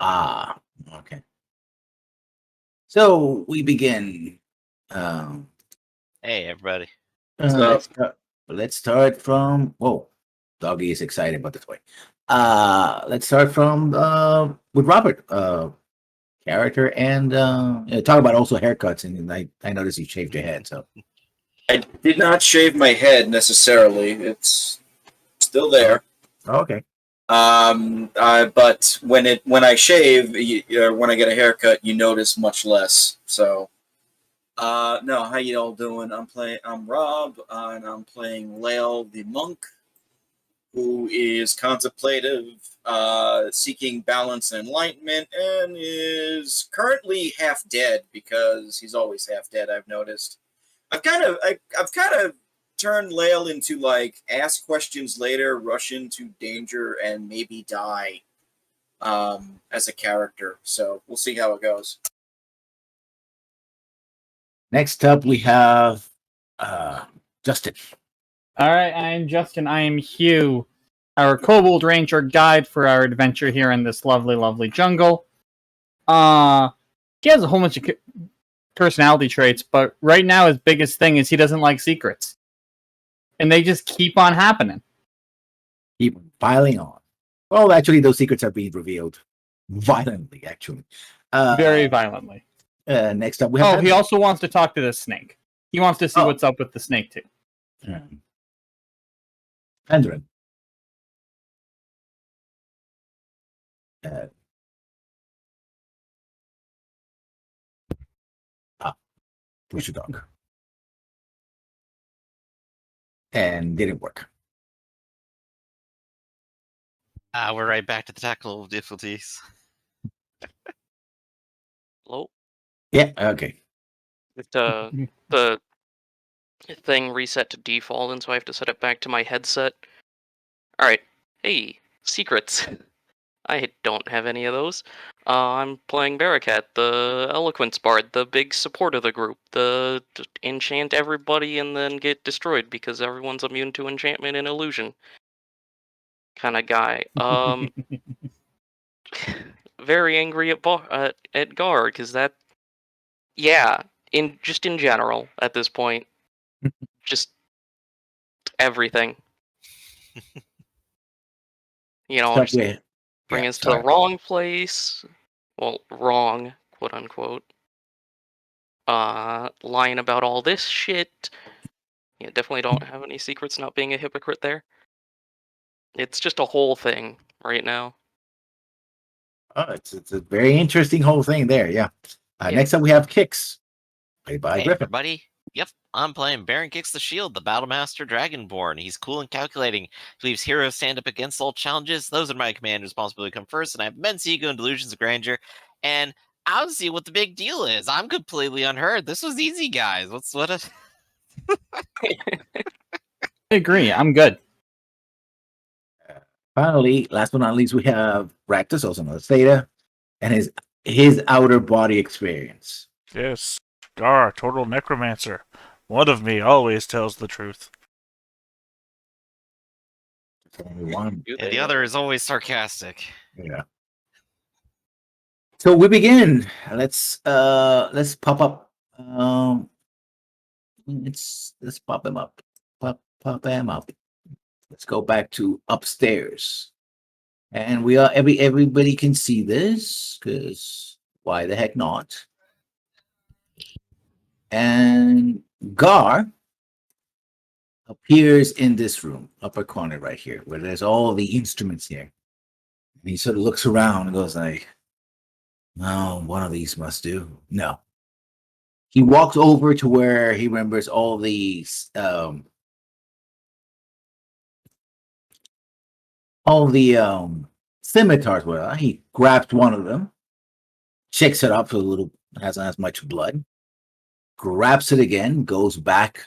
Ah, okay. So we begin. Um, Hey, everybody. let's start from. Whoa, doggy is excited about the toy. Let's start from with Robert. Character and talk about also haircuts. And I noticed you shaved your head. So I did not shave my head necessarily. It's still there. okay. But when I shave, when I get a haircut, you notice much less. So, no, how you all doing? I'm Rob, and I'm playing Lael the monk, who is contemplative, seeking balance and enlightenment, and is currently half dead because he's always half dead. I've noticed. I've kind of turned Lael into like ask questions later, rush into danger, and maybe die as a character. So we'll see how it goes. Next up, we have Justin. All right, I'm Justin. I am Hugh, our Kobold Ranger guide for our adventure here in this lovely, lovely jungle. He has a whole bunch of personality traits, but right now his biggest thing is he doesn't like secrets. And they just keep on happening. Keep piling on. Well, actually, those secrets are being revealed violently, actually. Very violently. Next up, we have... he also wants to talk to the snake. He wants to see what's up with the snake, too. Pendrin. Push the dog. And didn't work. We're right back to the technical difficulties. Hello? Yeah, okay. The thing reset to default, and so I have to set it back to my headset. Alright. Hey, secrets. I don't have any of those. I'm playing Barakat, the Eloquence Bard, the big support of the group, the enchant everybody and then get destroyed because everyone's immune to enchantment and illusion kind of guy. Very angry at Gar, because that... Yeah, in general, at this point. Just everything. Just bring us to the wrong place. Well, wrong, quote unquote. Lying about all this shit. Yeah, definitely don't have any secrets, not being a hypocrite there. It's just a whole thing right now. Oh, it's a very interesting whole thing there, yeah. Next up we have Kix, played by Griffin. Everybody. Yep, I'm playing Baron Kix the Shield, the Battlemaster Dragonborn. He's cool and calculating. He believes heroes stand up against all challenges. Those in my command responsibility come first, and I have immense ego and delusions of grandeur. And I'll see what the big deal is. I'm completely unheard. This was easy, guys. I agree. I'm good. Finally, last but not least, we have Raktus, also known as Theta, and his outer body experience. Yes, Gar, total necromancer. One of me always tells the truth. And the other is always sarcastic. Yeah. So we begin. Let's pop up. Let's pop him up. Pop him up. Let's go back to upstairs. And we are everybody can see this, because why the heck not? And Gar appears in this room, upper corner right here, where there's all the instruments here. And he sort of looks around and goes like, no, one of these must do. No. He walks over to where he remembers all these scimitars. Well, he grabs one of them, shakes it up for a little, hasn't as much blood, grabs it again, goes back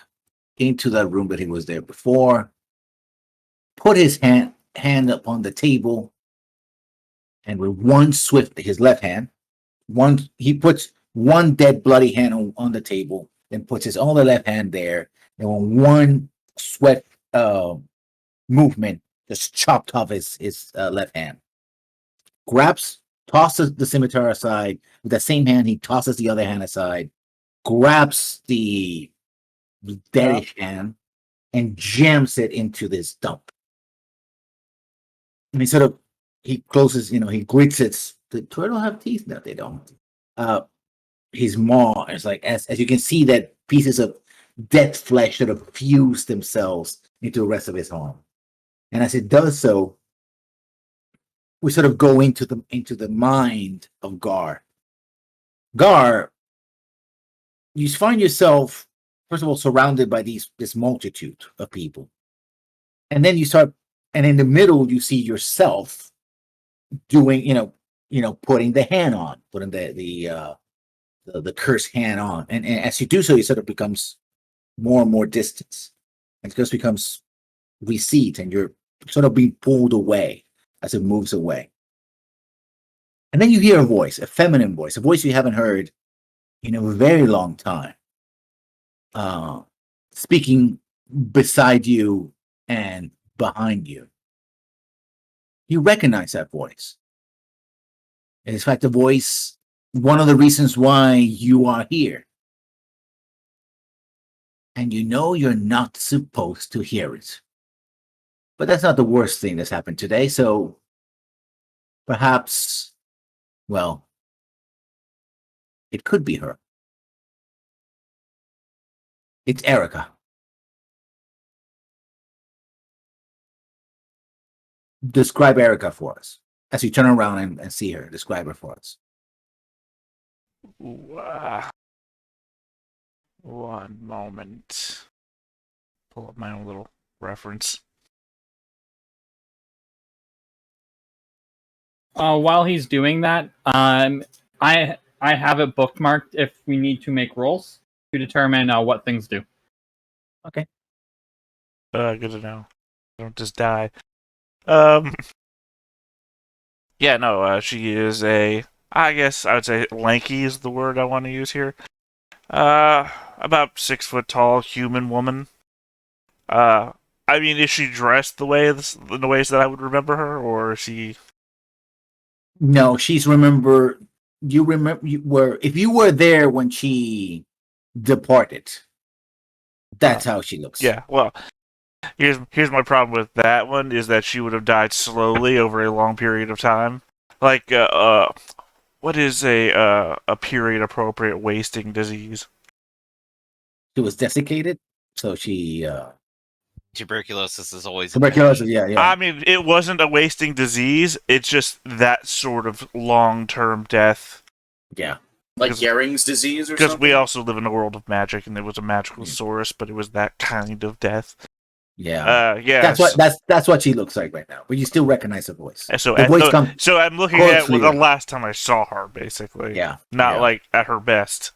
into that room that he was there before, put his hand up on the table, and with one swift, his left hand, he puts one dead bloody hand on the table, then puts his other left hand there, and with one sweat movement, just chopped off his left hand. Grabs tosses the scimitar aside. With that same hand, he tosses the other hand aside, grabs the deadish hand, and jams it into this dump. And he closes, he grits it. The turtle have teeth? No, they don't. His maw is like, as you can see, that pieces of dead flesh sort of fuse themselves into the rest of his arm. And as it does so, we sort of go into the mind of Gar. Gar, you find yourself, first of all, surrounded by this multitude of people. And then and in the middle, you see yourself doing, putting the hand on, putting the cursed hand on. And as you do so, it sort of becomes more and more distance. And it just becomes recede, and you're sort of being pulled away as it moves away. And then you hear a voice, a feminine voice, a voice you haven't heard in a very long time, speaking beside you and behind you. You recognize that voice. And in fact, the voice, one of the reasons why you are here. And you know you're not supposed to hear it. But that's not the worst thing that's happened today, so perhaps, well, it could be her. It's Erica. Describe Erica for us. As you turn around and see her, describe her for us. One moment. Pull up my own little reference. While he's doing that, I have it bookmarked if we need to make rolls to determine what things do. Okay. Good to know. Don't just die. Yeah, no, she is I guess I would say lanky is the word I want to use here. About 6 foot tall human woman. I mean, is she dressed in the ways that I would remember her, or is she? No, if you were there when she departed. That's how she looks. Yeah, well, here's my problem with that one is that she would have died slowly over a long period of time. Like, what is a period appropriate wasting disease? She was desiccated, so she Tuberculosis is always tuberculosis. Yeah. I mean, it wasn't a wasting disease. It's just that sort of long-term death. Yeah. Like Gering's disease or something? Because we also live in a world of magic, and it was a magical source, but it was that kind of death. Yeah. Yeah. That's what she looks like right now. But you still recognize her voice. So I'm looking quite at the clear. last time I saw her, basically. Yeah. Not like at her best.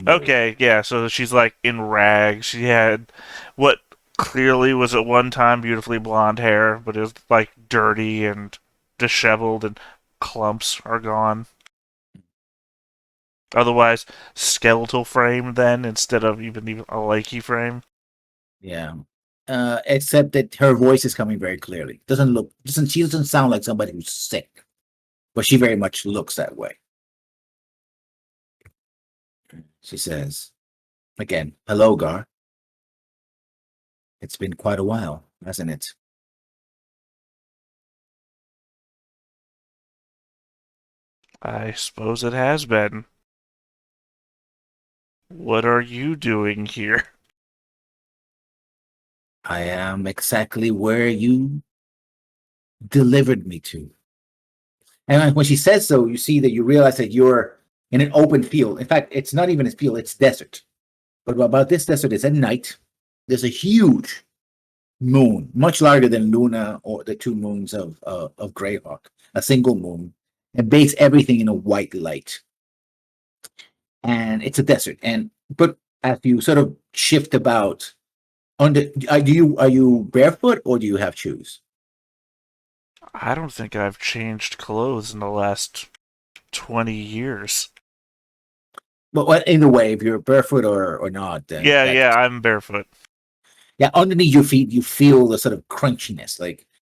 Okay, yeah, so she's like in rags. She had what clearly was at one time beautifully blonde hair, but it was like dirty and disheveled, and clumps are gone. Otherwise, skeletal frame then instead of even a likey frame. Yeah. Except that her voice is coming very clearly. She doesn't sound like somebody who's sick, but she very much looks that way. She says, again, hello, Gar. It's been quite a while, hasn't it? I suppose it has been. What are you doing here? I am exactly where you delivered me to. And when she says so, you realize that you're in an open field. In fact, it's not even a field, it's desert. But about this desert is at night. There's a huge moon, much larger than Luna or the 2 moons of Greyhawk, a single moon, and bathes everything in a white light. And it's a desert. But as you sort of shift about, are you barefoot or do you have shoes? I don't think I've changed clothes in the last 20 years. But either way, if you're barefoot or not, then Yeah, I'm barefoot. Yeah, underneath your feet, you feel the sort of crunchiness,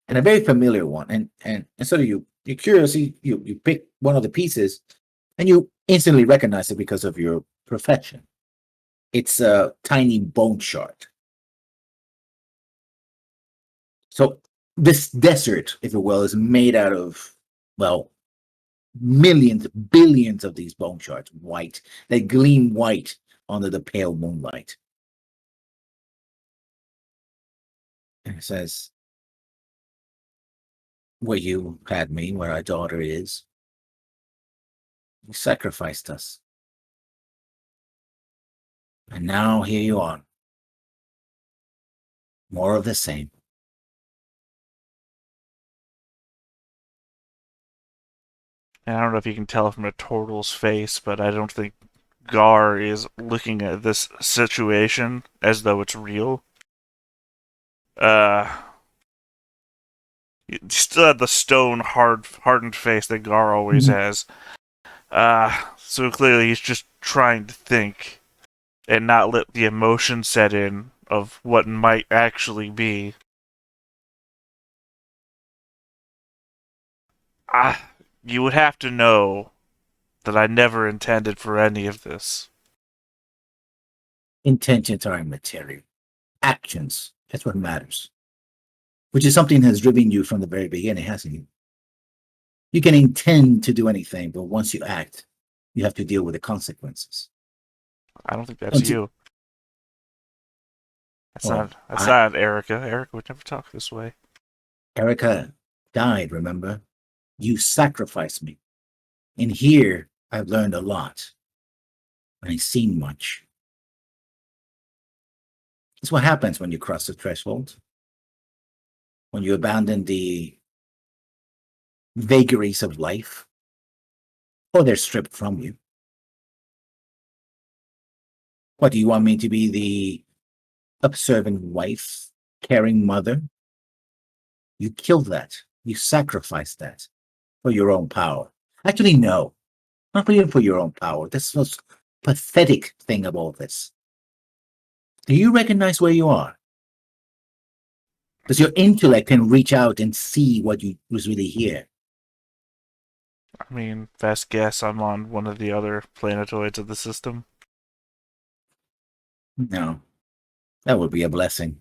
and a very familiar one. And sort of you You're curious. You pick one of the pieces, and you instantly recognize it because of your profession. It's a tiny bone shard. So this desert, if you will, is made out of, well, millions, billions of these bone shards, white. They gleam white under the pale moonlight. And it says, where you had me, where our daughter is, you sacrificed us. And now here you are. More of the same. And I don't know if you can tell from a turtle's face, but I don't think Gar is looking at this situation as though it's real. He still had the stone hardened face that Gar always has. So clearly he's just trying to think and not let the emotion set in of what might actually be. You would have to know that I never intended for any of this. Intentions are immaterial. Actions, that's what matters. Which is something that has driven you from the very beginning, hasn't you? You can intend to do anything, but once you act, you have to deal with the consequences. I don't think that's you. That's not Erica. Erica would never talk this way. Erica died, remember? You sacrificed me. And here, I've learned a lot. And I've seen much. It's what happens when you cross the threshold. When you abandon the vagaries of life. Or they're stripped from you. What, do you want me to be the observant wife, caring mother? You killed that. You sacrificed that for your own power. Actually, no. Not even for your own power. That's the most pathetic thing of all this. Do you recognize where you are? Does your intellect can reach out and see what was really here? I mean, best guess, I'm on one of the other planetoids of the system. No. That would be a blessing.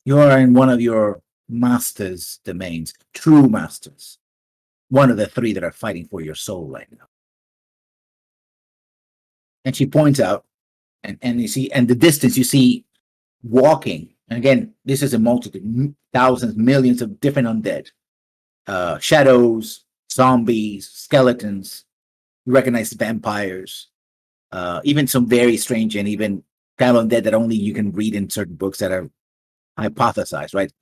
You are in one of your master's domains, true masters. One of the three that are fighting for your soul right now. And she points out, and you see, and the distance you see walking. And again, this is a multitude, thousands, millions of different undead. Shadows, zombies, skeletons. You recognize vampires. Even some very strange and even kind of undead that only you can read in certain books that are hypothesized, right?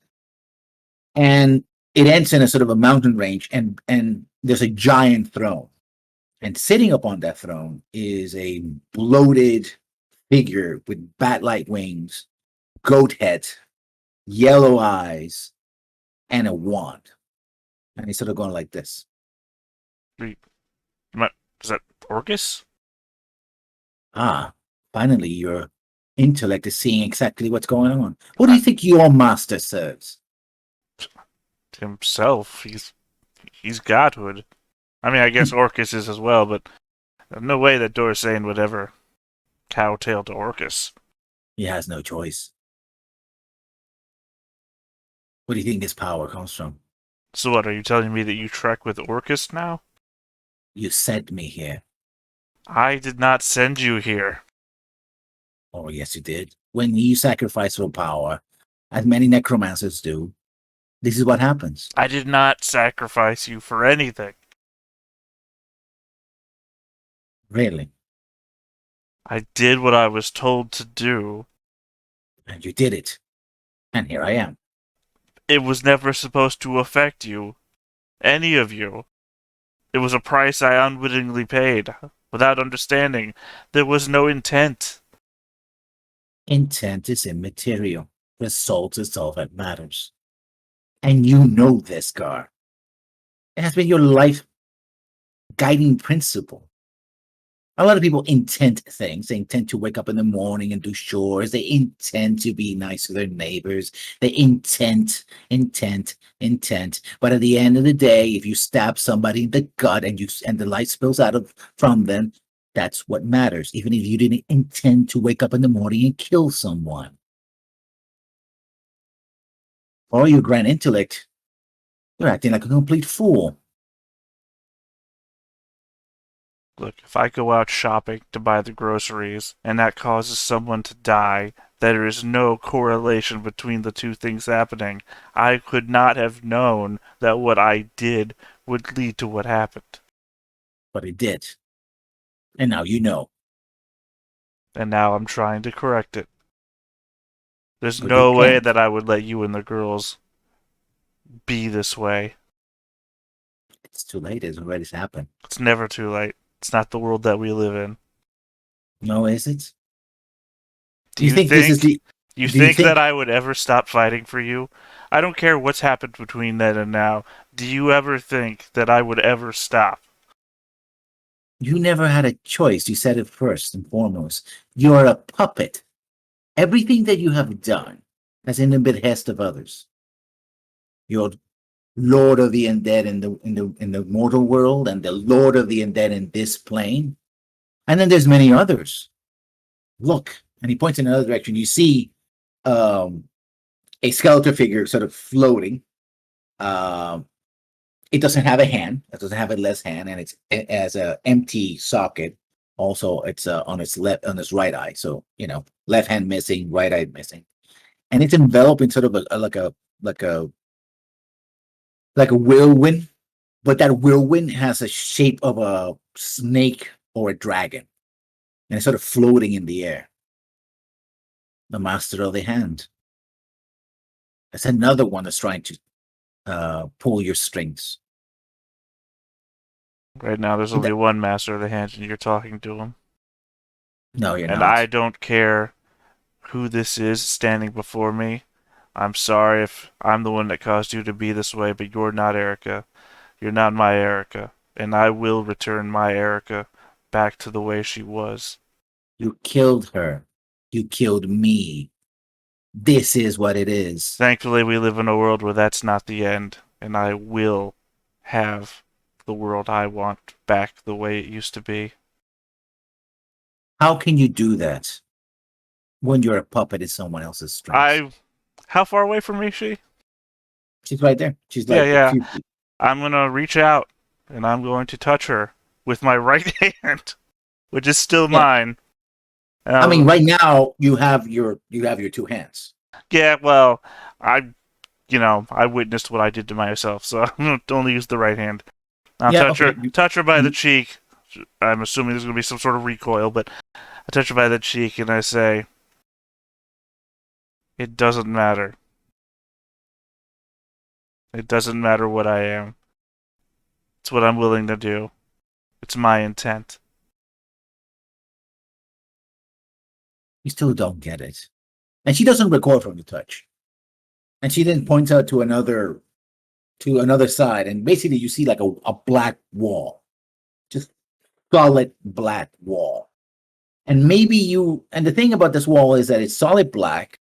And it ends in a sort of a mountain range, and there's a giant throne. And sitting upon that throne is a bloated figure with bat-like wings, goat head, yellow eyes, and a wand. And he's sort of going like this. Is that Orcus? Ah, finally your intellect is seeing exactly what's going on. What do you think your master serves? Himself. He's godhood. I mean, I guess Orcus is as well, but there's no way that Dorsane would ever cowtail to Orcus. He has no choice. What do you think his power comes from? So what, are you telling me that you trek with Orcus now? You sent me here. I did not send you here. Oh, yes, you did. When you sacrifice for power, as many necromancers do, this is what happens. I did not sacrifice you for anything. Really? I did what I was told to do. And you did it. And here I am. It was never supposed to affect you. Any of you. It was a price I unwittingly paid. Without understanding. There was no intent. Intent is immaterial. Result is all that matters. And you know this, Gar. It has been your life guiding principle. A lot of people intend things. They intend to wake up in the morning and do chores. They intend to be nice to their neighbors. They intent. But at the end of the day, if you stab somebody in the gut and the light spills out from them, that's what matters. Even if you didn't intend to wake up in the morning and kill someone. For all your grand intellect, you're acting like a complete fool. Look, if I go out shopping to buy the groceries and that causes someone to die, there is no correlation between the two things happening. I could not have known that what I did would lead to what happened. But it did. And now you know. And now I'm trying to correct it. There's But no you way can't. that I would let you and the girls be this way. It's too late. It's already happened. It's never too late. It's not the world that we live in. No, is it? Do you think this is the? You do you think think- that I would ever stop fighting for you? I don't care what's happened between then and now. Do you ever think that I would ever stop? You never had a choice. You said it first and foremost. You're a puppet. Everything that you have done has in the behest of others. You're Lord of the Undead in the mortal world, and the Lord of the Undead in this plane. And then there's many others. Look, and he points in another direction. You see a skeletal figure sort of floating. It doesn't have a hand. It doesn't have a left hand, and it has an empty socket. Also, it's on its right eye. So left hand missing, right eye missing, and it's enveloped in sort of like a whirlwind. But that whirlwind has a shape of a snake or a dragon, and it's sort of floating in the air. The master of the hand. That's another one that's trying to pull your strings. Right now, there's only one master of the hand, and you're talking to him. No, you're And not. I don't care who this is standing before me. I'm sorry if I'm the one that caused you to be this way, but you're not Erica. You're not my Erica. And I will return my Erica back to the way she was. You killed her. You killed me. This is what it is. Thankfully, we live in a world where that's not the end, and I will have the world I want back the way it used to be. How can you do that when you're a puppet in someone else's strings? How far away from me is she? She's right there. She's like Yeah. a few feet. I'm gonna reach out and I'm going to touch her with my right hand, which is still mine. I mean, right now you have your two hands. Yeah, well, I witnessed what I did to myself, so I'm gonna only use the right hand. I'll touch her by the cheek. I'm assuming there's gonna be some sort of recoil, but I touch her by the cheek and I say, "It doesn't matter. It doesn't matter what I am. It's what I'm willing to do. It's my intent." You still don't get it. And she doesn't recoil from the touch. And she then points out to another side, and basically you see like a black wall. Just solid black wall. And and the thing about this wall is that it's solid black.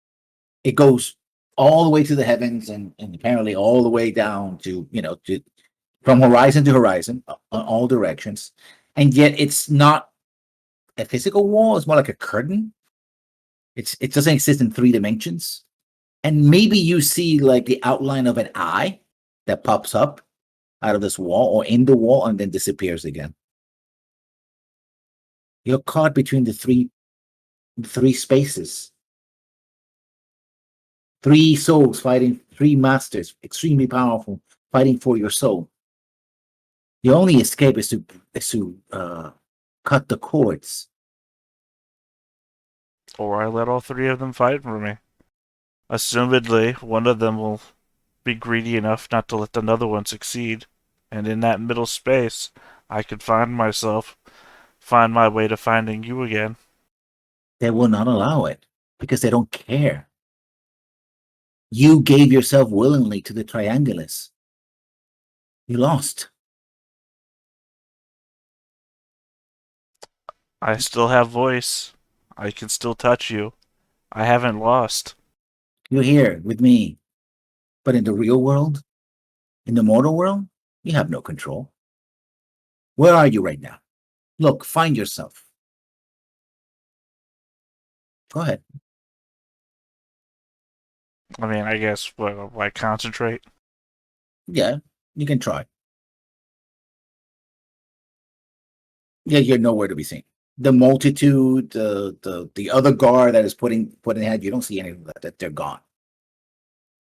It goes all the way to the heavens and apparently all the way down to from horizon to horizon, all directions. And yet it's not a physical wall. It's more like a curtain. It doesn't exist in 3 dimensions. And maybe you see like the outline of an eye that pops up out of this wall or in the wall and then disappears again. You're caught between the three spaces. 3 souls fighting, 3 masters, extremely powerful, fighting for your soul. The only escape is to cut the cords. Or I let all 3 of them fight for me. Assumedly, one of them will be greedy enough not to let another one succeed, and in that middle space, I could find my way to finding you again. They will not allow it because they don't care. You gave yourself willingly to the Triangulus. You lost. I still have voice. I can still touch you. I haven't lost. You're here with me. But in the real world, in the mortal world, you have no control. Where are you right now? Look, find yourself. Go ahead. I mean, I guess, what, like, concentrate? Yeah, you can try. Yeah, you're nowhere to be seen. The multitude, the other guard that is putting ahead, you don't see any of that. They're gone.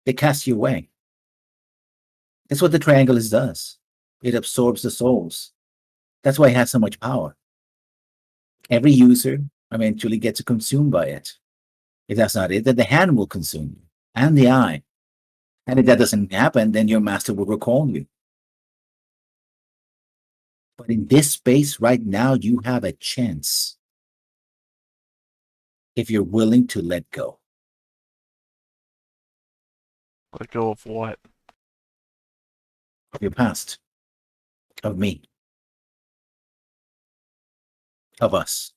They cast you away. That's what the Triangulus does. It absorbs the souls. That's why it has so much power. Every user eventually gets consumed by it. If that's not it, then the hand will consume you, and the eye. And if that doesn't happen, then your master will recall you. But in this space right now, you have a chance. If you're willing to let go. Let go of what? Of your past. Of me. Of us.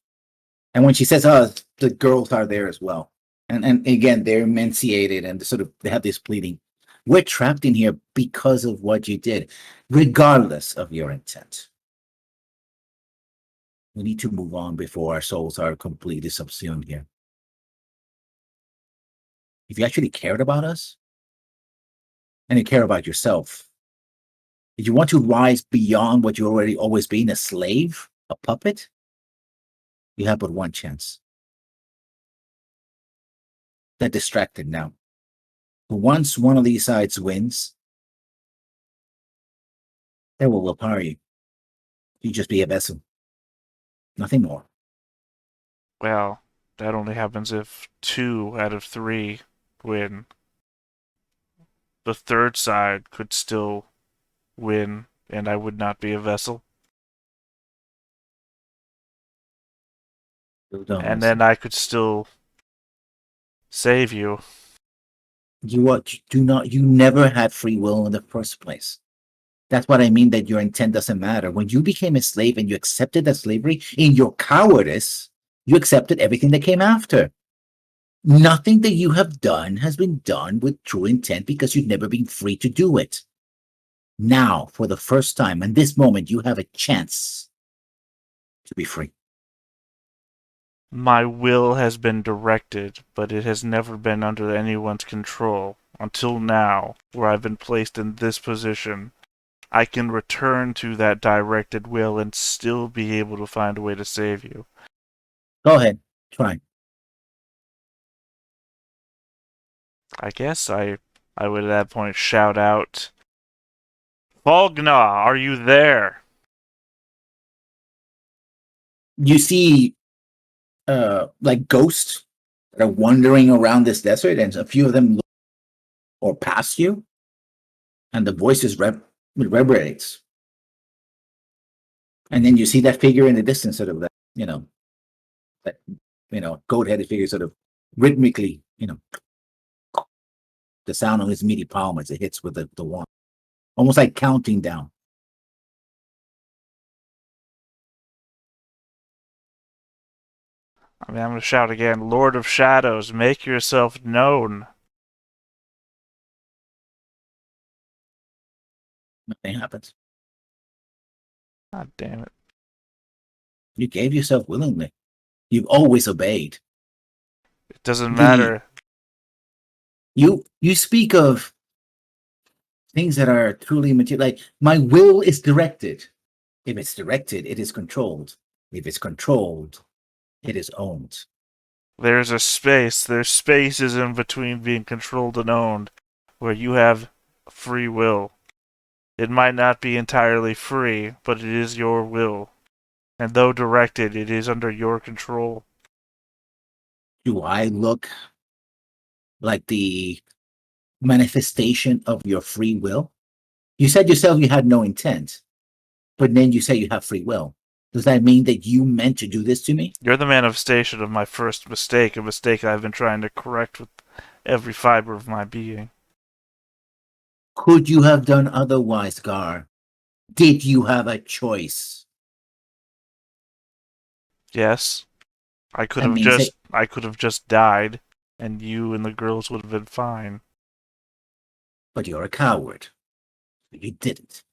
And when she says us, the girls are there as well. And again, they're emaciated and they have this pleading. We're trapped in here because of what you did, regardless of your intent. We need to move on before our souls are completely subsumed here. If you actually cared about us, and you care about yourself, if you want to rise beyond what you're already always been, a slave, a puppet, you have but one chance. They're distracted now. Once one of these sides wins, they will willpower you. You just be a vessel. Nothing more. Well, that only happens if 2 out of 3 win. The third side could still win, and I would not be a vessel. And then I could still save you. You never had free will in the first place. That's what I mean, that your intent doesn't matter. When you became a slave and you accepted that slavery, in your cowardice, you accepted everything that came after. Nothing that you have done has been done with true intent because you've never been free to do it. Now, for the first time, in this moment, you have a chance to be free. My will has been directed, but it has never been under anyone's control. Until now, where I've been placed in this position, I can return to that directed will and still be able to find a way to save you. Go ahead, try. I guess I would at that point shout out, Fogna, are you there? You see like ghosts that are wandering around this desert, and a few of them look or pass you, and the voice reverberates. And then you see that figure in the distance, sort of that goat-headed figure, sort of rhythmically, the sound on his meaty palm as it hits with the wand, almost like counting down. I mean, I'm going to shout again, Lord of Shadows, make yourself known. Nothing happens. God damn it. You gave yourself willingly. You've always obeyed. It doesn't matter. You speak of things that are truly material, like my will is directed. If it's directed, it is controlled. If it's controlled, it is owned. There's spaces in between being controlled and owned, where you have free will. It might not be entirely free, but it is your will. And though directed, it is under your control. Do I look like the manifestation of your free will? You said yourself you had no intent, but then you say you have free will. Does that mean that you meant to do this to me? You're the manifestation of my first mistake, a mistake I've been trying to correct with every fiber of my being. Could you have done otherwise, Gar? Did you have a choice? Yes. I could That have means that, just died, and you and the girls would have been fine. but you're a coward. You didn't.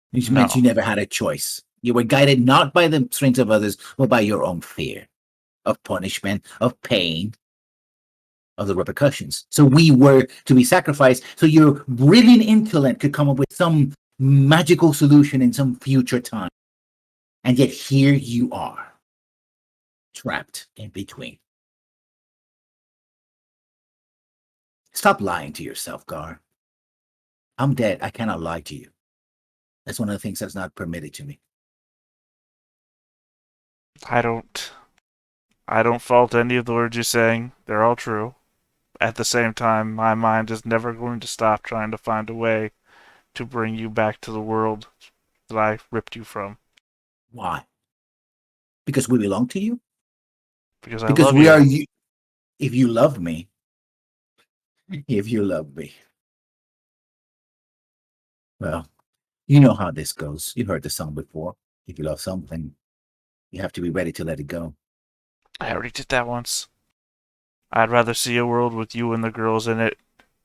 Which meant No. you never had a choice. You were guided not by the strength of others, but by your own fear of punishment, of pain, of the repercussions. So we were to be sacrificed so your brilliant intellect could come up with some magical solution in some future time. And yet here you are, trapped in between. Stop lying to yourself, Gar. I'm dead. I cannot lie to you. That's one of the things that's not permitted to me. I don't fault any of the words you're saying. They're all true. At the same time, my mind is never going to stop trying to find a way to bring you back to the world that I ripped you from. Why? Because we belong to you? Because I Because love we you. are you. If you love me, well, you know how this goes. You've heard the song before. If you love something, you have to be ready to let it go. I already did that once. I'd rather see a world with you and the girls in it,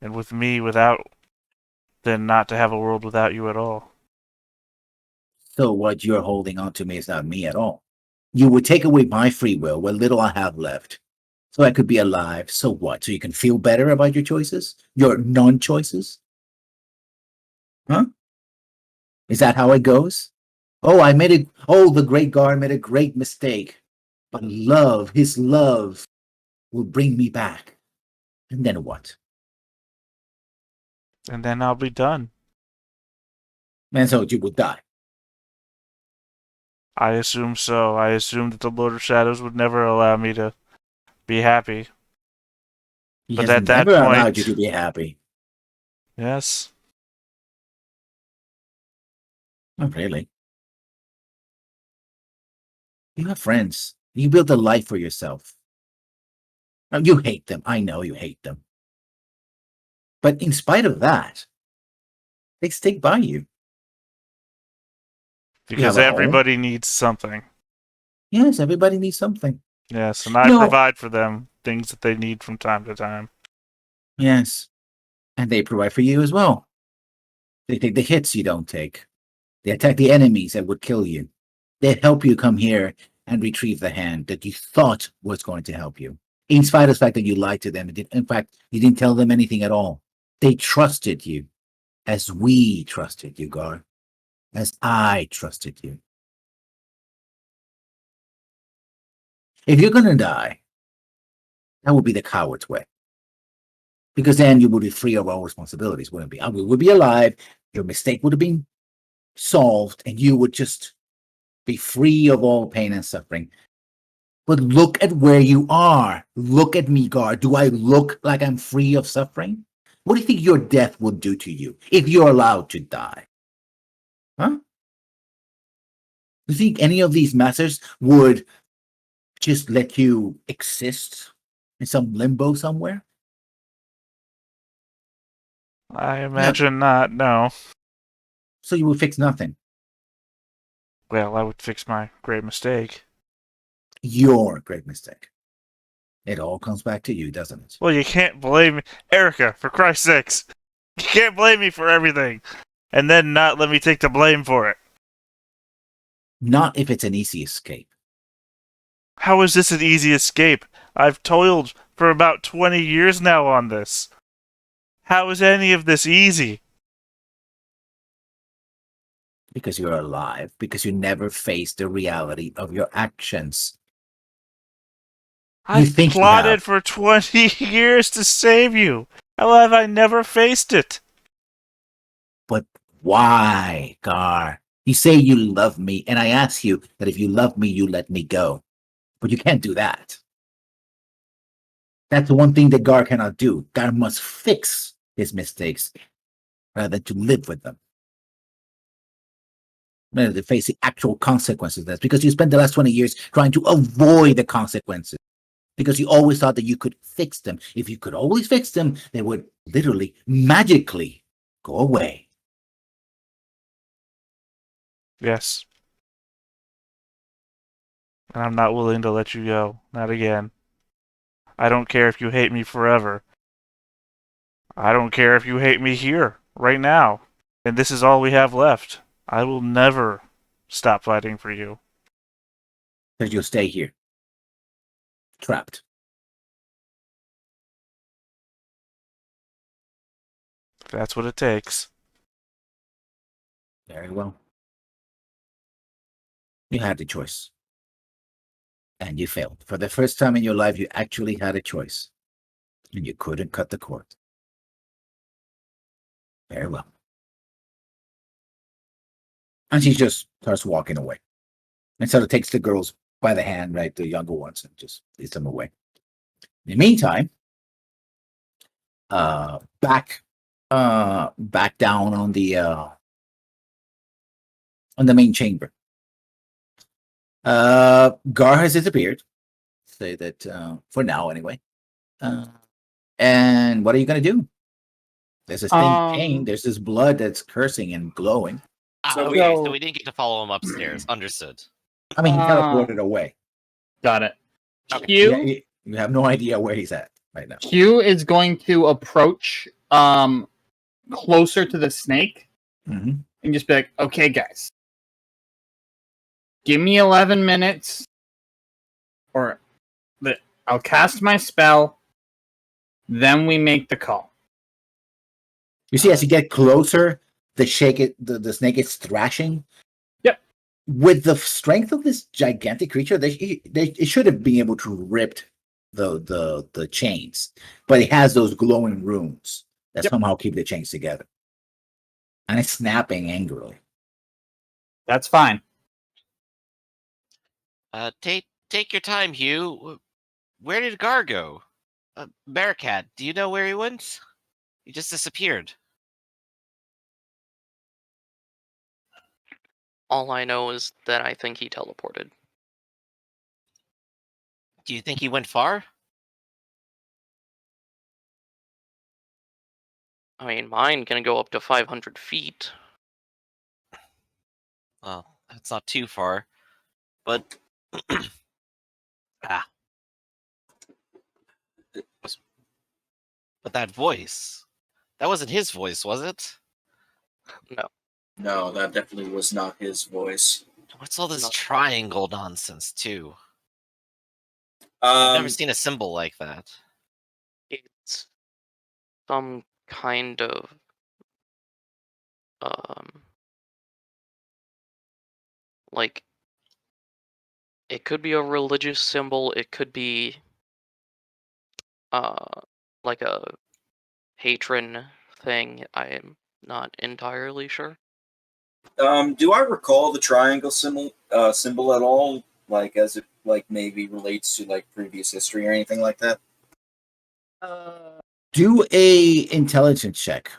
and with me without, than not to have a world without you at all. So what you're holding on to me is not me at all. You would take away my free will, what little I have left, so I could be alive. So what? So you can feel better about your choices? Your non-choices? Huh? Is that how it goes? Oh, the great Gar made a great mistake. But love, his love, will bring me back. And then what? And then I'll be done. And so you would die. I assume so. I assume that the Lord of Shadows would never allow me to be happy. He But has at that never allowed you point, to be happy. yes, Not really. You have friends. You build a life for yourself. Now, you hate them. I know you hate them. But in spite of that, they stick by you. You have because a home. everybody needs something. Yes, everybody needs something. Yes, and I No. provide for them things that they need from time to time. Yes. And they provide for you as well. They take the hits you don't take. They attack the enemies that would kill you. They help you come here and retrieve the hand that you thought was going to help you. In spite of the fact that you lied to them. In fact, you didn't tell them anything at all. They trusted you as we trusted you, Gar. As I trusted you. If you're going to die, that would be the coward's way. Because then you would be free of all responsibilities, wouldn't it be? We would be alive, your mistake would have been solved, and you would just be free of all pain and suffering. But look at where you are. Look at me, Gar. Do I look like I'm free of suffering? What do you think your death would do to you if you're allowed to die? Huh? Do you think any of these masters would just let you exist in some limbo somewhere? I imagine not, no. So you would fix nothing. Well, I would fix my great mistake. Your great mistake. It all comes back to you, doesn't it? Well, you can't blame me. Erica, for Christ's sakes. You can't blame me for everything. And then not let me take the blame for it. Not if it's an easy escape. How is this an easy escape? I've toiled for about 20 years now on this. How is any of this easy? Because you're alive. Because you never face the reality of your actions. I've think you plotted have. for 20 years to save you. How have I never faced it? But why, Gar? You say you love me, and I ask you that if you love me, you let me go. But you can't do that. That's the one thing that Gar cannot do. Gar must fix his mistakes rather than to live with them. Rather than face the actual consequences of this. Because you spent the last 20 years trying to avoid the consequences. Because you always thought that you could fix them. If you could always fix them, they would literally, magically go away. Yes. and I'm not willing to let you go. Not again. I don't care if you hate me forever. I don't care if you hate me here, right now. And this is all we have left. I will never stop fighting for you. Because you'll stay here. Trapped. If that's what it takes. Very well. You had the choice. And you failed. For the first time in your life, you actually had a choice. And you couldn't cut the cord. Very well. And she just starts walking away. And sort of takes the girls by the hand, right, the younger ones, and just leads them away. In the meantime, back down on the main chamber. Gar has disappeared. Say that for now, anyway. And what are you gonna do? There's this thing chained. There's this blood that's cursing and glowing. So Okay, we- so we didn't get to follow him upstairs. Understood. I mean, he teleported away. Got it. Okay. Q, You have no idea where he's at right now. Q is going to approach closer to the snake Mm-hmm. and just be like, okay, guys, give me 11 minutes or I'll cast my spell, then we make the call. You see, as you get closer, the snake is thrashing. Yep. With the strength of this gigantic creature, it should have been able to rip the chains, but it has those glowing runes that somehow keep the chains together, and it's snapping angrily. That's fine. Take your time, Hugh. Where did Gar go? Bearcat, do you know where he went? He just disappeared. All I know is that I think he teleported. Do you think he went far? I mean, mine can go up to 500 feet. Well, that's not too far. But But that voice. That wasn't his voice, was it? No, that definitely was not his voice. What's all this Not- triangle nonsense, too? I've never Um, seen a symbol like that. It's some kind of like it could be a religious symbol, it could be like a patron thing. I am not entirely sure. do I recall the triangle symbol at all? Like, as it maybe relates to previous history or anything like that? Do a intelligence check.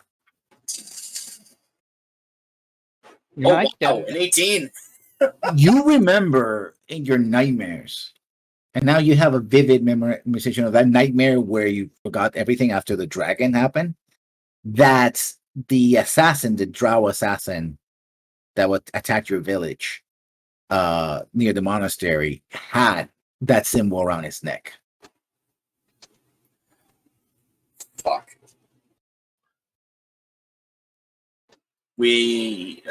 You're Oh, not wow, getting an 18. You remember in your nightmares, and now you have a vivid memorization of that nightmare where you forgot everything after the dragon happened. That the assassin, the drow assassin that would attack your village near the monastery, had that symbol around his neck. Fuck. We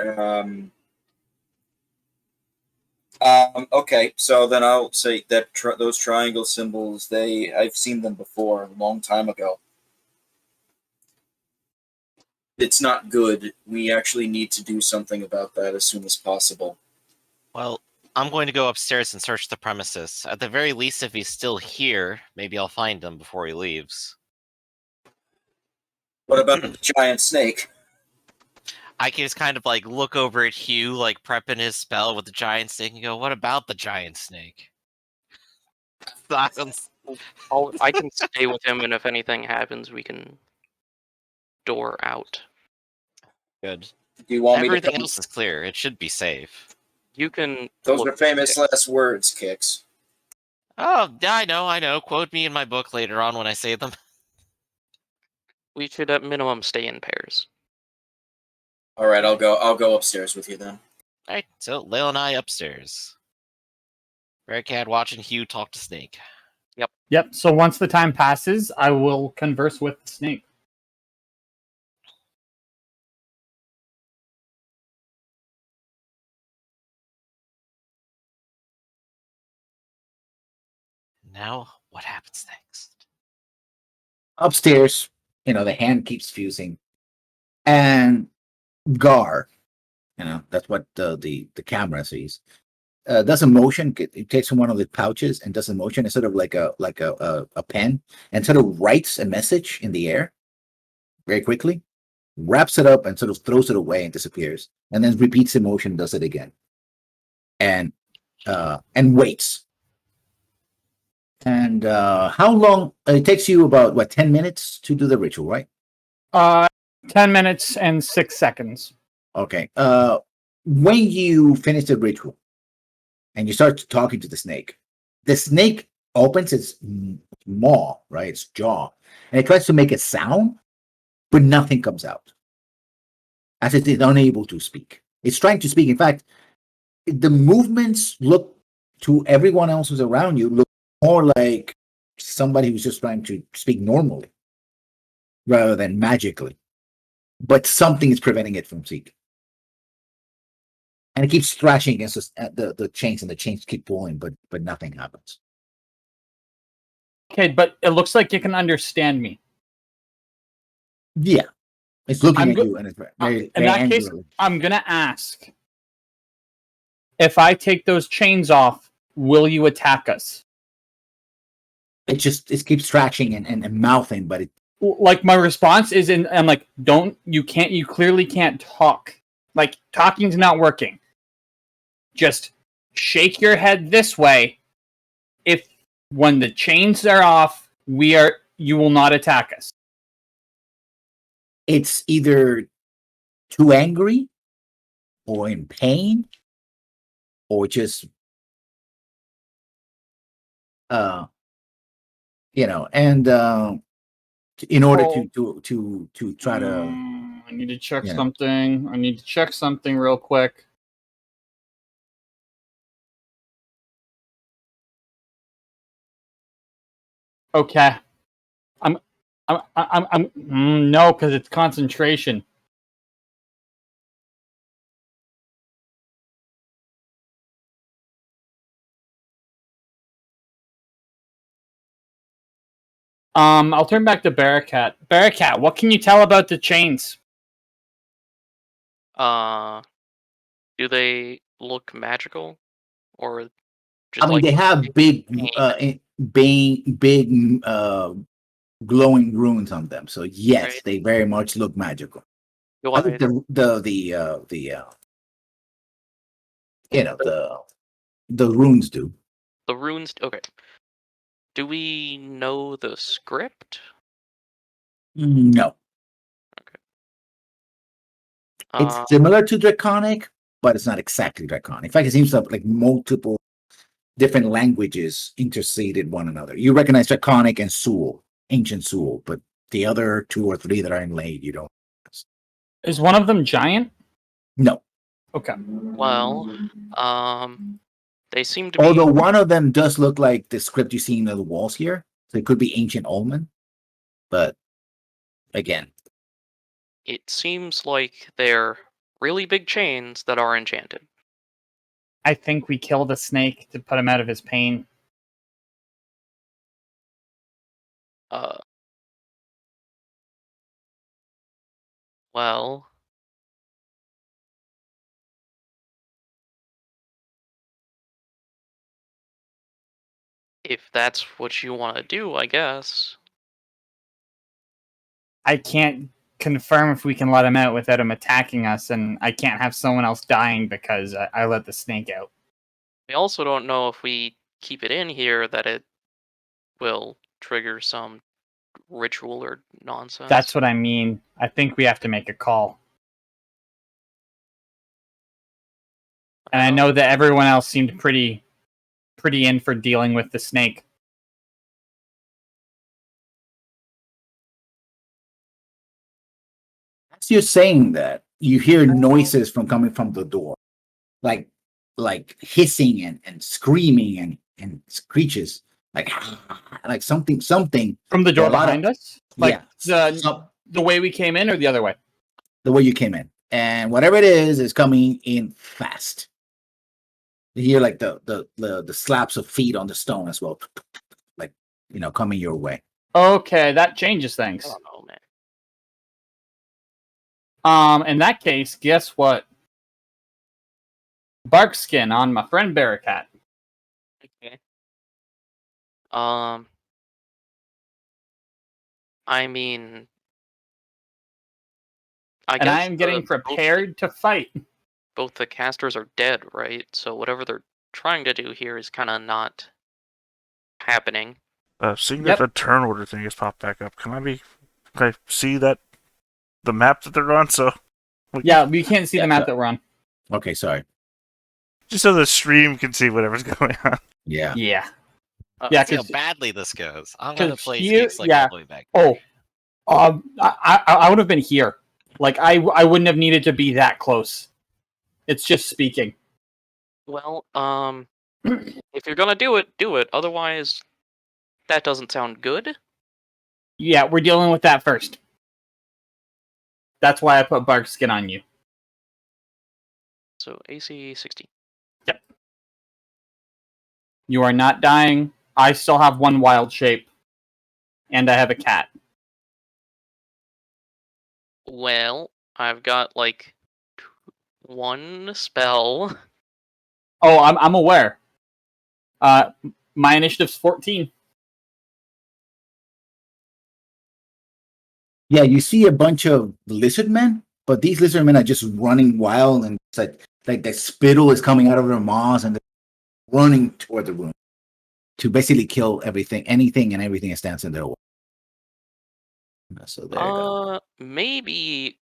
okay, so then I'll say that those triangle symbols, I've seen them before a long time ago. It's not good. We actually need to do something about that as soon as possible. Well, I'm going to go upstairs and search the premises. At the very least, if he's still here, maybe I'll find him before he leaves. What about the giant snake? I can just kind of look over at Hugh, prepping his spell with the giant snake, and go, "What about the giant snake?" Silence. I can stay with him, and if anything happens, we can door out. Good. Do you want me Everything to? else is clear. It should be safe. You can. Those look- are famous last words, Kix. Oh, I know. Quote me in my book later on when I say them. We should at minimum stay in pairs. All right, I'll go upstairs with you then. All right, so Lale and I upstairs. Bearcat watching Hugh talk to Snake. Yep. So once the time passes, I will converse with the snake. Now, what happens next? Upstairs, the hand keeps fusing, and Gar, that's what the camera sees. Does a motion. It takes from one of the pouches and does a motion. It's sort of like a pen, and sort of writes a message in the air very quickly, wraps it up, and sort of throws it away and disappears, and then repeats the motion, does it again, and waits. And how long? It takes you about 10 minutes to do the ritual, right? 10 minutes and 6 seconds. Okay. When you finish the ritual and you start talking to the snake opens its maw, right? Its jaw, and it tries to make a sound, but nothing comes out. As it is unable to speak. It's trying to speak. In fact, the movements look to everyone else who's around you look more like somebody who's just trying to speak normally rather than magically. But something is preventing it from speaking. And it keeps thrashing against the chains, and the chains keep pulling, but nothing happens. Okay, but it looks like you can understand me. Yeah. It's looking I'm at go- you, and it's very In that case, angrily. I'm going to ask, if I take those chains off, will you attack us? It keeps thrashing and mouthing, but it Like, my response is, I'm like, you clearly can't talk. Like, talking's not working. Just shake your head this way. If when the chains are off, you will not attack us. it's either too angry or in pain or just and in order to try to I need to check Yeah. something. I need to check something real quick. Okay. No, because it's concentration. I'll turn back to Bearcat. Bearcat, what can you tell about the chains? Do they look magical, or just I mean, like they have big glowing runes on them, so yes, Right. they very much look magical. do I I, think the runes do. the runes? Okay. Do we know the script? No, it's Uh, similar to Draconic, but it's not exactly Draconic. In fact, it seems to have like multiple different languages interceded one another. You recognize Draconic and Sul, ancient Sul, but the other 2 or 3 that are inlaid, you don't. Is one of them giant? No. Okay. well, they seem to be. Although one of them does look like the script you see in the walls here, so it could be ancient Ulman, but again, It seems like they're really big chains that are enchanted. I think we kill the snake to put him out of his pain. Well, if that's what you want to do, I guess. I can't confirm if we can let him out without him attacking us, and I can't have someone else dying because I let the snake out. We also don't know if we keep it in here that it will trigger some ritual or nonsense. That's what I mean. I think we have to make a call. And I know that everyone else seemed pretty in for dealing with the snake. as you're saying that, you hear noises coming from the door, like like hissing and screaming and screeches like like something From the door a lot of- behind us? Like yeah, the way we came in or the other way? the way you came in, and whatever it is coming in fast. You hear like the slaps of feet on the stone as well, like coming your way. Okay, that changes things. I don't know, man. In that case, guess what? Bark skin on my friend Barracat. Okay. I mean, I And guess I am getting prepared to fight. both the casters are dead, right? So whatever they're trying to do here is kind of not happening. Seeing Yep. that the turn order thing has popped back up, can I see that the map that they're on? So Yeah, we can't see the map that we're on. Okay, sorry. just so the stream can see whatever's going on. Yeah. Yeah. Yeah, Yeah, see how 'cause- badly this goes. I'm gonna 'cause play here- Geeks like yeah. all the way back. Oh, I would have been here. Like I wouldn't have needed to be that close. It's just speaking. Well, if you're gonna do it, do it. Otherwise, that doesn't sound good. Yeah, we're dealing with that first. That's why I put bark skin on you. So AC 16. You are not dying. I still have one wild shape, and I have a cat. Well, I've got like one spell. Oh, I'm aware. My initiative's 14. Yeah, you see a bunch of lizard men, but these lizard men are just running wild, and it's like the spittle is coming out of their maws, and they're running toward the room to basically kill anything and everything that stands in their way. So there you go. Maybe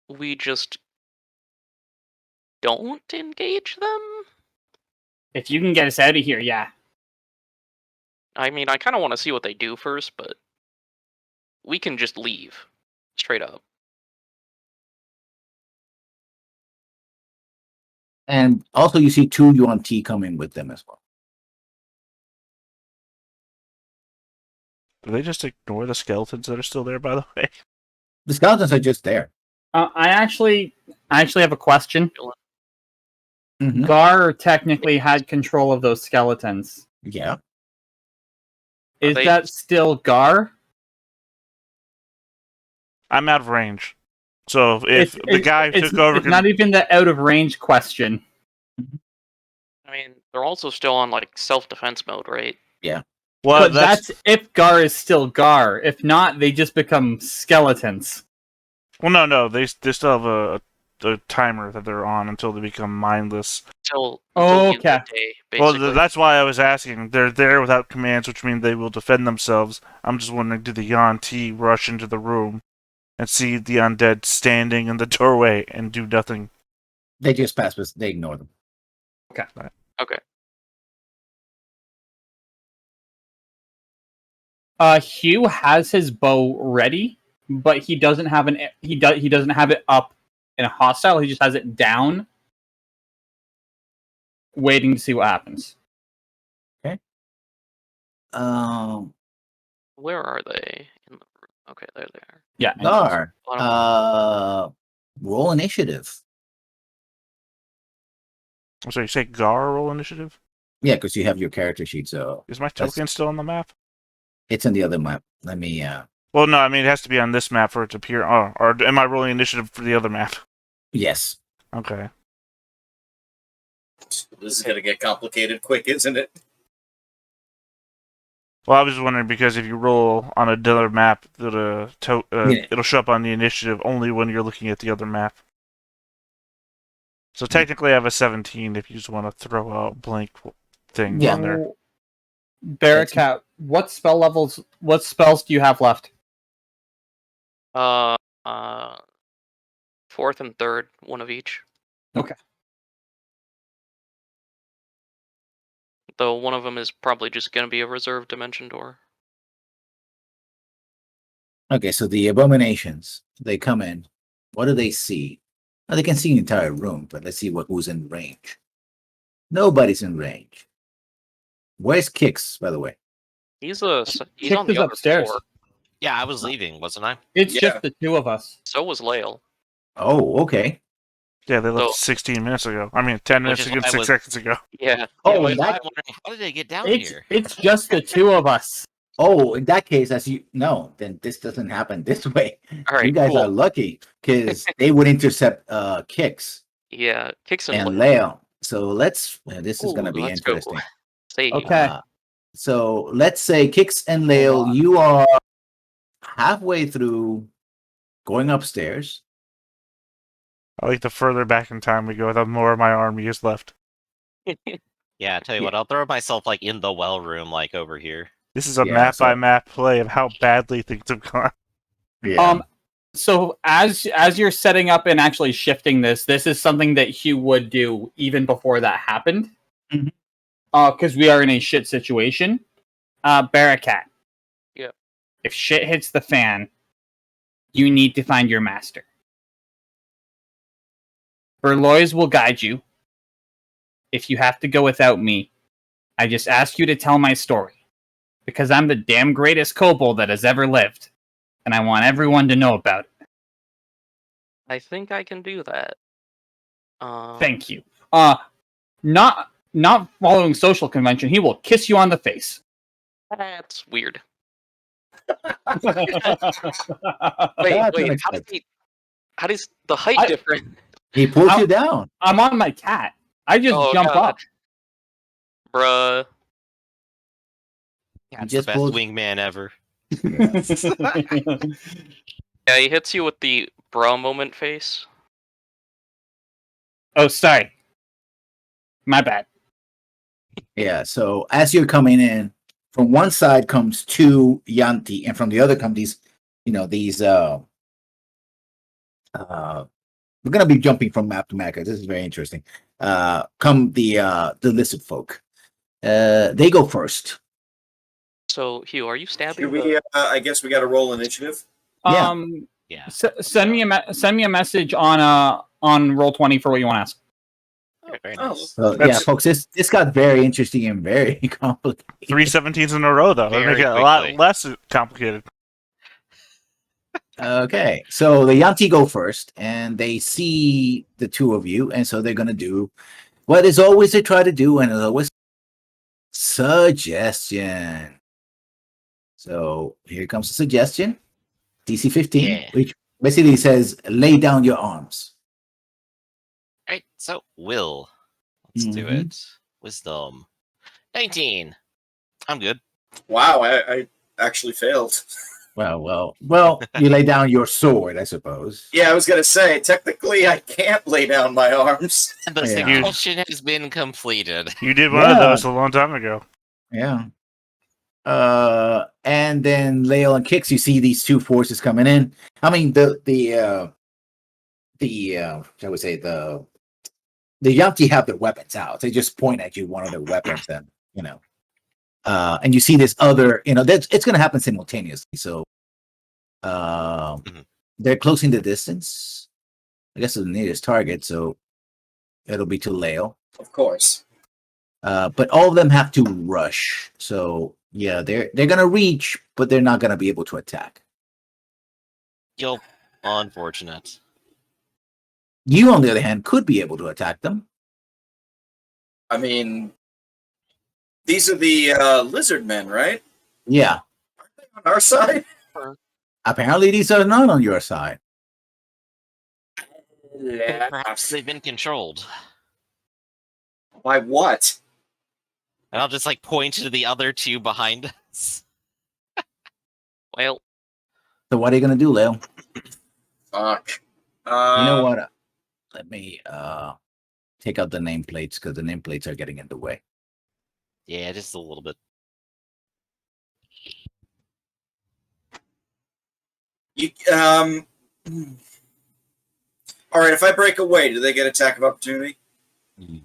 we just don't engage them? If you can get us out of here, yeah. I mean, I kind of want to see what they do first, but we can just leave. Straight up. And also, you see 2 UNT coming with them as well. Do they just ignore the skeletons that are still there, by the way? The skeletons are just there. I actually have a question. Mhm. Gar technically had control of those skeletons. Yeah. Is they- that still Gar? I'm out of range. So if the guy it's, took over... it's not even the out of range question. I mean, they're also still on like self-defense mode, right? well, But that's if Gar is still Gar. If not, they just become skeletons. Well, no. They still have a timer that they're on until they become mindless. Until Oh, the end of the okay. day, Well, basically. that's why I was asking. They're there without commands, which means they will defend themselves. I'm just wondering, do the Yuan-Ti rush into the room and see the undead standing in the doorway and do nothing? They just pass, but they ignore them. Okay. Hugh has his bow ready, but he doesn't have he doesn't have it up in a hostile. He just has it down, waiting to see what happens. Where are they in the room? Okay, there they are. Yeah. Gar, Bottom. roll initiative. So you say Gar roll initiative? Yeah, because you have your character sheet, so Is my That's- token still on the map? it's in the other map. Let me. Well, no, I mean, it has to be on this map for it to appear. Or am I rolling initiative for the other map? Yes. Okay. This is gonna get complicated quick, isn't it? Well, I was just wondering because if you roll on another map, Yeah. it'll show up on the initiative only when you're looking at the other map. So technically, I have a 17 if you just want to throw out blank things Yeah. on there. Barracat, what spells do you have left? Fourth and third, one of each. Okay. Though one of them is probably just going to be a reserve dimension door. Okay, so the abominations, they come in. What do they see? Well, they can see the entire room, but let's see who's in range. Nobody's in range. Where's Kix, by the way? He's Kix on the is other upstairs. floor. Yeah, I was leaving, wasn't I? It's Yeah. just the two of us. So was Lael. Oh, okay. Yeah, they left So- 16 minutes ago. I mean, 10 minutes is ago, why I 6 was- seconds ago. Yeah. Oh, Yeah, in which is why that I'm wondering, how did they get down It's here? it's just the two of us. in that case, then this doesn't happen this way. All right. You guys cool. are lucky because they would intercept Kix Yeah. Kicks and and Lael. Leo. So this is going to Ooh, be let's go. interesting. Say. Okay. So let's say Kix and Leo, on. you are halfway through going upstairs. I like the further back in time we go, the more of my army is left. Yeah, I tell you what, I'll throw myself like in the well room, like over here. This is a Yeah, map by so- map play of how badly things have gone. So as you're setting up and actually shifting this is something that Hugh would do even before that happened. Mhm. Because we are in a shit situation. Barakat. Yeah. If shit hits the fan, you need to find your master. Berlois will guide you. If you have to go without me, I just ask you to tell my story. Because I'm the damn greatest kobold that has ever lived. And I want everyone to know about it. I think I can do that. Thank you. Not following social convention, he will kiss you on the face. That's weird. That's Wait. unexpected. How does the height different? He pulls you down. I'm on my cat. I just Oh, jump God. up. Bruh. Yeah, it's just the best pulled- wingman ever. Yeah, he hits you with the bruh moment face. Oh, sorry. My bad. Yeah. So as you're coming in, from one side comes two Yanti, and from the other come these. We're gonna be jumping from map to map. 'Cause this is very interesting. Come the lizard folk. They go first. So, Hugh, are you stabbing? Should we? I guess we got to roll initiative. Yeah. Yeah. Send me a message on Roll20 for what you want to ask. Okay, very Oh, nice. So, yeah, That's- folks, this got very interesting and very complicated. 3 17s in a row, though. That'll make Very it a lot quickly. less complicated. Okay, so the Yanti go first, and they see the two of you, and so they're gonna do what is always they try to do, and it's always suggestion. So here comes the suggestion, DC 15, Yeah. which basically says lay down your arms. Alright, so Will. Let's do Mhm. it. Wisdom. 19. I'm good. Wow, I actually failed. Well, you lay down your sword, I suppose. Yeah, I was gonna say technically I can't lay down my arms. The Yeah. suggestion has been completed. You did one of Yeah. those a long time ago. Yeah. And then Leo and Kix, you see these two forces coming in. I mean, the shall we say the Yanti have their weapons out. They just point at you one of their weapons, and and you see this other. It's going to happen simultaneously. So, they're closing the distance. I guess to the nearest target. So it'll be to Leo. Of course. But all of them have to rush. So yeah, they're gonna reach, but they're not gonna be able to attack. Yo, unfortunate. You, on the other hand, could be able to attack them. I mean, these are the lizard men, right? Yeah. On our side. Apparently, these are not on your side. Perhaps they've been controlled. By what? And I'll just like point to the other two behind us. Well, So what are you gonna do, Leo? Fuck. You know what? Let me take out the nameplates because the nameplates are getting in the way. Yeah, just a little bit. You All right. If I break away, do they get attack of opportunity?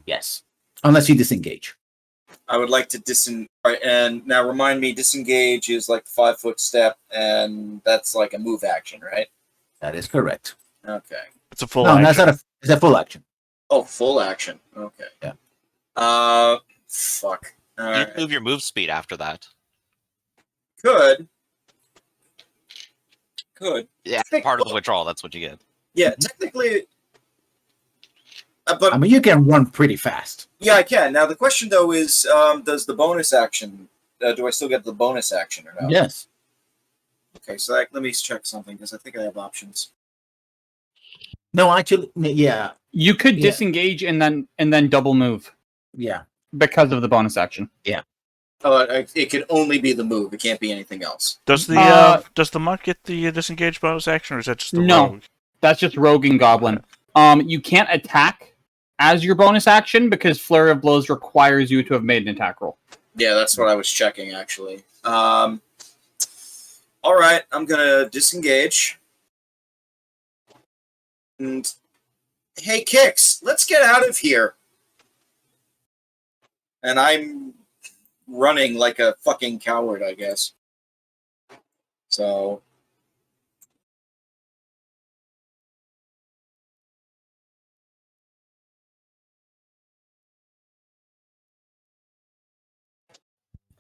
Yes, unless you disengage. I would like to disengage. Right, and now remind me, disengage is like 5-foot step, and that's like a move action, right? That is correct. Okay. It's a full No, action. that's not a. It's a full action. Oh, full action. Okay. Yeah. Fuck. You Alright. move your move speed after that. Could. Yeah, part of the withdrawal. That's what you get. Yeah, technically. But I mean, you can run pretty fast. yeah, I can. Now the question though is, does the bonus action? Do I still get the bonus action or no? Yes. Okay, so let me check something because I think I have options. No, actually, yeah, You could Yeah. disengage and then double move yeah. because of the bonus action. Oh, it can only be the move. It can't be anything else. Does the monk get the disengage bonus action, or is that just the No. rogue? That's just rogue and goblin. You can't attack as your bonus action because flurry of blows requires you to have made an attack roll. Yeah, that's what I was checking actually. All right, I'm gonna disengage. And hey, Kix, let's get out of here. And I'm running like a fucking coward, I guess. So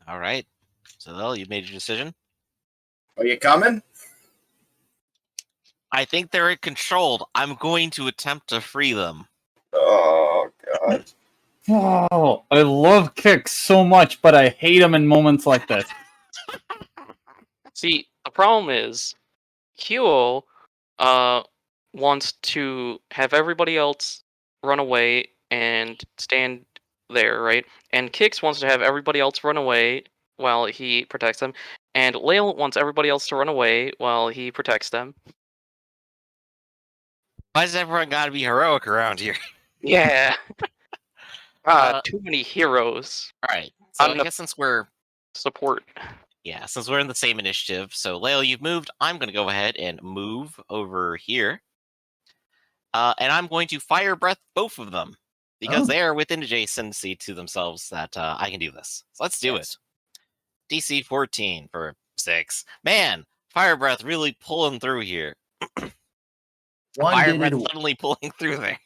All right. So, well, you made your decision. are you coming? I think they're controlled. I'm going to attempt to free them. Oh god. Oh, I love kicks so much, but I hate them in moments like this. See, the problem is, Huo wants to have everybody else run away and stand there, right? And Kix wants to have everybody else run away while he protects them. And Lael wants everybody else to run away while he protects them. Why does everyone got to be heroic around here? Yeah. Too many heroes. All right. So I'm I the- guess since we're Support. since we're in the same initiative, so Lael, you've moved. I'm going to go ahead and move over here, and I'm going to fire breath both of them because Oh. they are within adjacency to themselves that I can do this. So let's do Yes. it. DC 14 for 6. Man, fire breath really pulling through here. One Fire did breath it. suddenly pulling through there.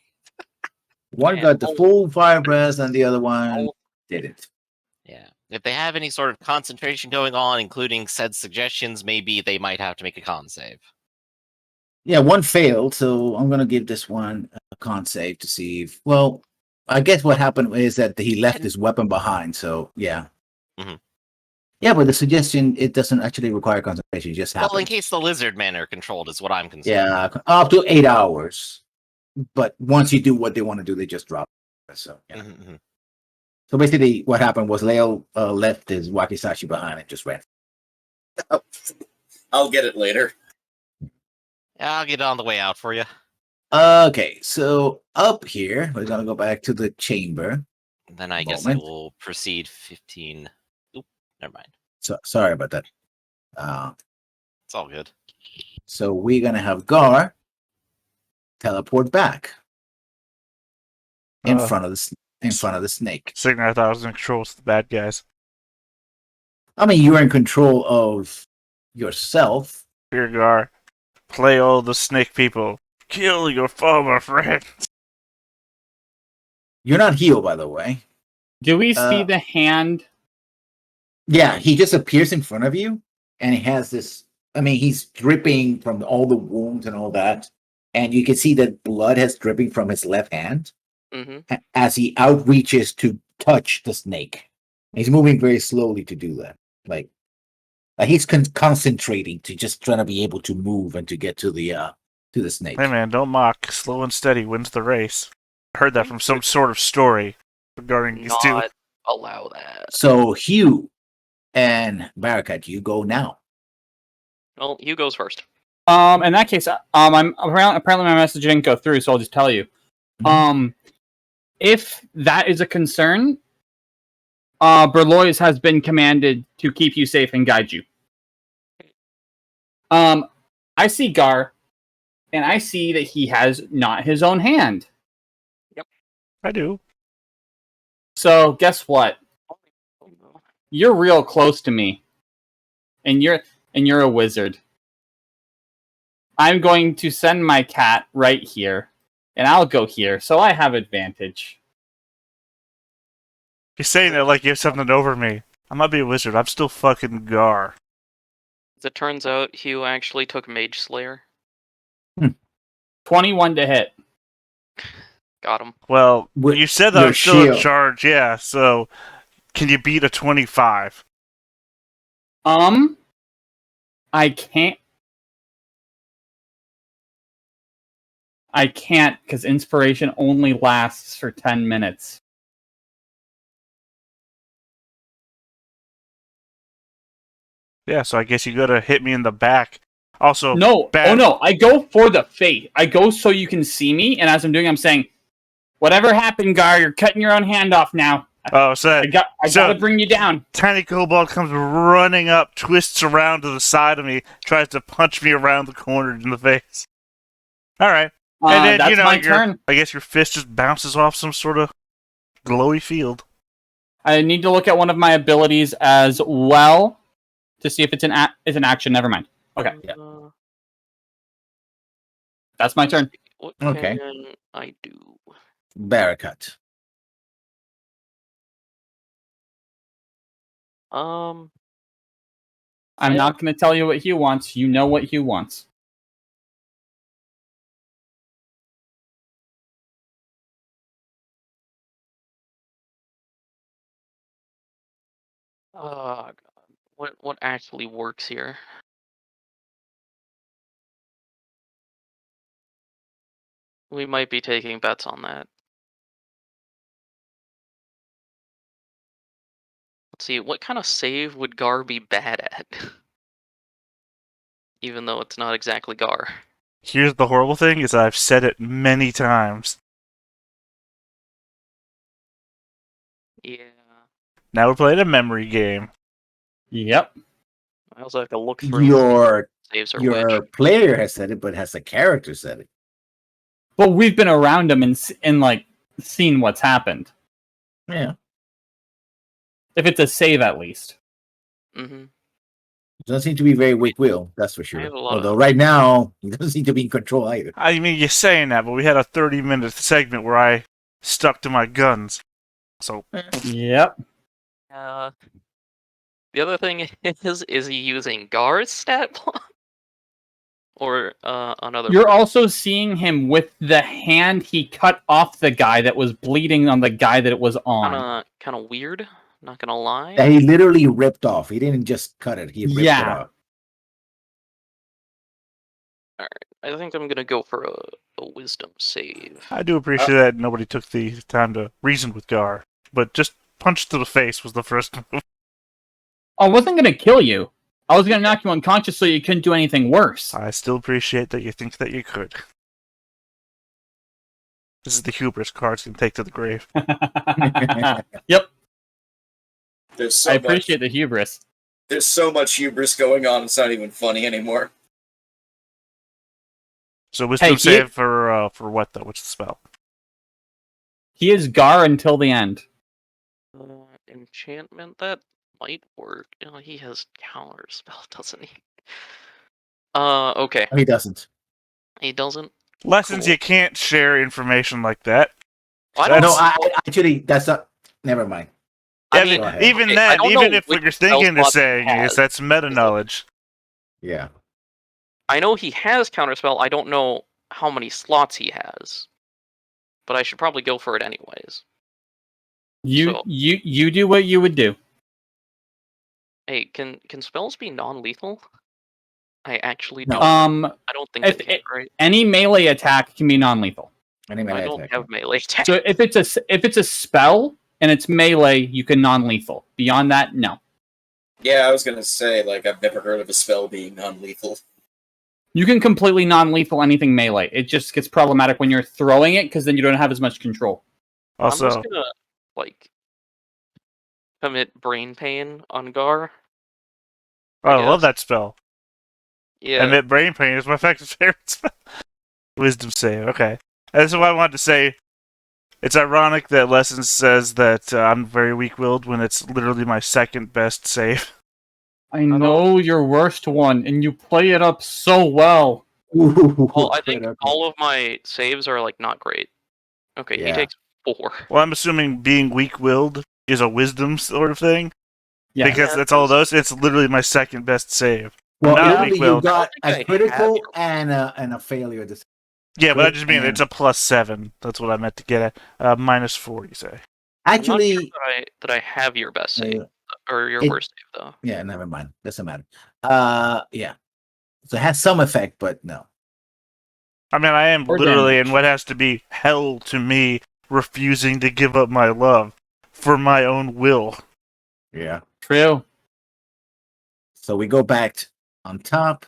One Man, got the oh. full fire breath, and the other one Oh. didn't. Yeah. If they have any sort of concentration going on, including said suggestions, maybe they might have to make a con save. Yeah, one failed, so I'm gonna give this one a con save to see if. Well, I guess what happened is that he left his weapon behind. So yeah, Mhm. yeah. But the suggestion, it doesn't actually require concentration; it just happens. Well, in case the lizard men are controlled, is what I'm concerned. Yeah, up to 8 hours. But once you do what they want to do, they just drop it. So yeah. Mm-hmm. So basically, what happened was Leo left his wakizashi behind and just ran. I'll get it later. Yeah, I'll get it on the way out for you. Okay, so up here, we're gonna go back to the chamber. Then I guess I Moment. will proceed 15. Oop, never mind. So sorry about that. It's all good. So we're gonna have Gar teleport back in front of the snake. Signer, I thought I was in control of the bad guys. I mean, you're in control of yourself. Here, Gar. Play all the snake people. Kill your former friends. You're not healed, by the way. Do we see Uh, the hand? Yeah, he just appears in front of you, and he has this. I mean, he's dripping from all the wounds and all that, and you can see that blood has dripping from his left hand Mm-hmm. as he outreaches to touch the snake. He's moving very slowly to do that, like he's concentrating to just trying to be able to move and to get to the snake. Hey man, don't mock. Slow and steady wins the race. I heard that from some sort of story regarding these two. Not allow that. So Hugh and Barakat, you go now. Well, Hugh goes first. In that case, I'm apparently my message didn't go through, so I'll just tell you. If that is a concern, Berlois has been commanded to keep you safe and guide you. I see Gar, and I see that he has not his own hand. I do. So guess what? You're real close to me, and you're a wizard. I'm going to send my cat right here, and I'll go here, so I have advantage. You're saying that like you have something over me. I might be a wizard. I'm still fucking Gar. As it turns out, Hugh actually took Mage Slayer. 21 to hit. Got him. Well, With you said that your I'm still in shield. charge, yeah, so can you beat a 25? I can't. I can't because inspiration only lasts for 10 minutes. Yeah, so I guess you gotta hit me in the back. Also, No, bad- oh no, I go for the face. I go so you can see me, and as I'm doing, I'm saying, "Whatever happened, Gar, you're cutting your own hand off now. Oh, so I gotta bring you down." tiny kobold comes running up, twists around to the side of me, tries to punch me around the corner in the face. All right, and then That's my your- turn. I guess your fist just bounces off some sort of glowy field. I need to look at one of my abilities as well to see if it's an action. Never mind. Okay, Yeah. that's my turn. What Okay. can I do? Barakat. Um, I'm Yeah. not going to tell you what Hugh wants. You know what Hugh wants. God. What actually works here? We might be taking bets on that. Let's see, what kind of save would Gar be bad at? Even though it's not exactly Gar. Here's the horrible thing: is I've said it many times. Yeah. Now we're playing a memory game. Yep. I also have to look through Your saves are which. your player has said it, but has the character said it. But we've been around him and like seen what's happened. Yeah. If it's a save, at least. Mm-hmm. Doesn't seem to be very weak will, that's for I sure. have a lot of- Although right now he doesn't seem to be in control either. I mean, you're saying that, but we had a 30-minute segment where I stuck to my guns. So Yep. The other thing is he using Gar's stat block? Or another You're also seeing him with the hand he cut off the guy that was bleeding on the guy that it was on. kind of weird, not gonna lie. That he literally ripped off. He didn't just cut it, he ripped it Yeah. off. I think I'm gonna go for a wisdom save. I do appreciate that nobody took the time to reason with Gar, but just punch to the face was the first move. I wasn't going to kill you. I was going to knock you unconscious so you couldn't do anything worse. I still appreciate that you think that you could. This is the hubris cards can take to the grave. Yep. There's so I appreciate the hubris. There's so much hubris going on. It's not even funny anymore. So wisdom Hey, save for what though? What's the spell? He is Gar until the end. Enchantment, that might work. He has counter spell, doesn't he? Okay. He doesn't. He doesn't. Lessons Cool. you can't share information like that. I don't No, know. I actually that's not never mind. I Yeah, mean, Go ahead. even okay, I that, don't even know if which what you're spell thinking is slots he saying has. is that's meta knowledge. Yeah. I know he has counterspell. I don't know how many slots he has, but I should probably go for it anyways. So- You do what you would do. Hey, can spells be non-lethal? I actually No. don't. I don't think if they can, right? Any melee attack can be non-lethal. Any I melee don't attack. have melee attack. So if it's a spell and it's melee, you can non-lethal. Beyond that, no. Yeah, I was gonna say, like, I've never heard of a spell being non-lethal. You can completely non-lethal anything melee. It just gets problematic when you're throwing it because then you don't have as much control. I'm just Also, gonna like commit brain pain on Gar. I love guess. that spell. Yeah. Admit brain pain is my favorite spell. Wisdom save, okay. That's what I wanted to say. It's ironic that Lessons says that I'm very weak-willed when it's literally my second best save. I know your worst one, and you play it up so well. Well, I think all of my saves are like not great. Okay, he Yeah. takes 4. Well, I'm assuming being weak-willed is a wisdom sort of thing. Yeah. Because Yeah, that's all those. It's literally my second best save. Well, Not literally, you weak-willed. got I don't a think I have critical your- and a failure. This Yeah, but I crit just mean and- it's a +7. That's what I meant to get at. -4, you say. I'm not sure Actually, that I have your best save or your it- worst save though. yeah, never mind. Doesn't matter. Yeah. So it has some effect, but no. I mean, I am Or literally damage. in what has to be hell to me, refusing to give up my love for my own will. Yeah. True. So we go back on top,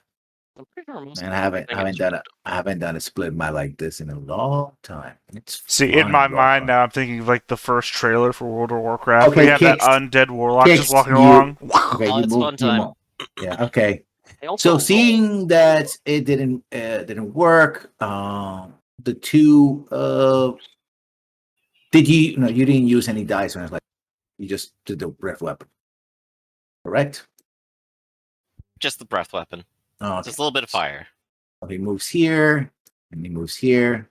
I'm pretty sure most and of I the haven't thing haven't is done just- I haven't done a split map like this in a long time. It's See, fun in my and mind fun. now, I'm thinking of like the first trailer for World of Warcraft. Okay, we have that Kix. undead warlock just Kix, walking you- along. Okay, Oh, you it's move. fun You time. move. Yeah. Okay. I also So rolled- seeing that it didn't work, the two did you no you didn't use any dice or anything like you just did the breath weapon, correct? Just the breath weapon. Oh, okay. Just a little bit of fire. He moves here and he moves here.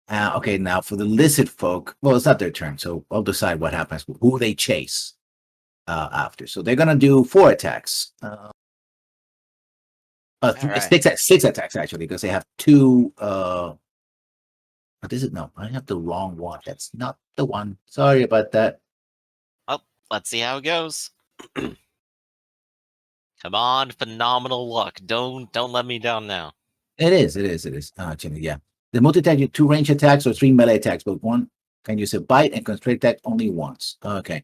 Okay, now for the lizard folk, well, it's not their turn, so I'll decide what happens, who they chase after. So they're gonna do 4 attacks. Alright. 6 attacks actually, because they have 2. What is it? No, I have the wrong one. That's not the one. Sorry about that. Let's see how it goes. Come on, phenomenal luck. Don't let me down now. It is. Jimmy, yeah. The multi-attack, you 2 range attacks or 3 melee attacks, but 1 can use a bite and constrict attack only once. Okay.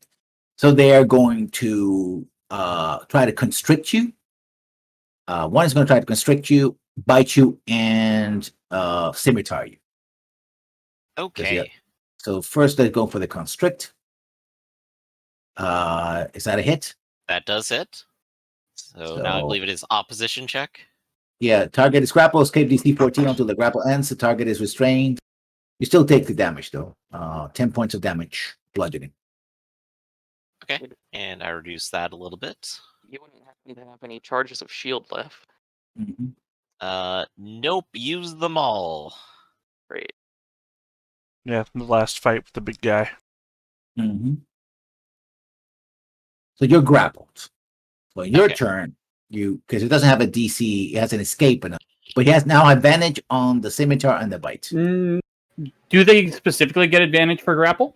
So they are going to try to constrict you. One is going to try to constrict you, bite you, and scimitar you. Okay. So first they go for the constrict. Is that a hit? That does hit. So now I So- believe it is opposition check. Yeah, target is grapple, escape DC 14 until the grapple ends. The target is restrained. You still take the damage though. 10 points of damage, bludgeoning. Okay. And I reduce that a little bit. You wouldn't happen to have any charges of shield left. Mhm. Nope, use them all. Great. Yeah, the last fight with the big guy. Mhm. So you're grappled. So your Okay. turn, because it doesn't have a DC, it has an escape, but he has now advantage on the scimitar and the bite. Do they specifically get advantage for grapple?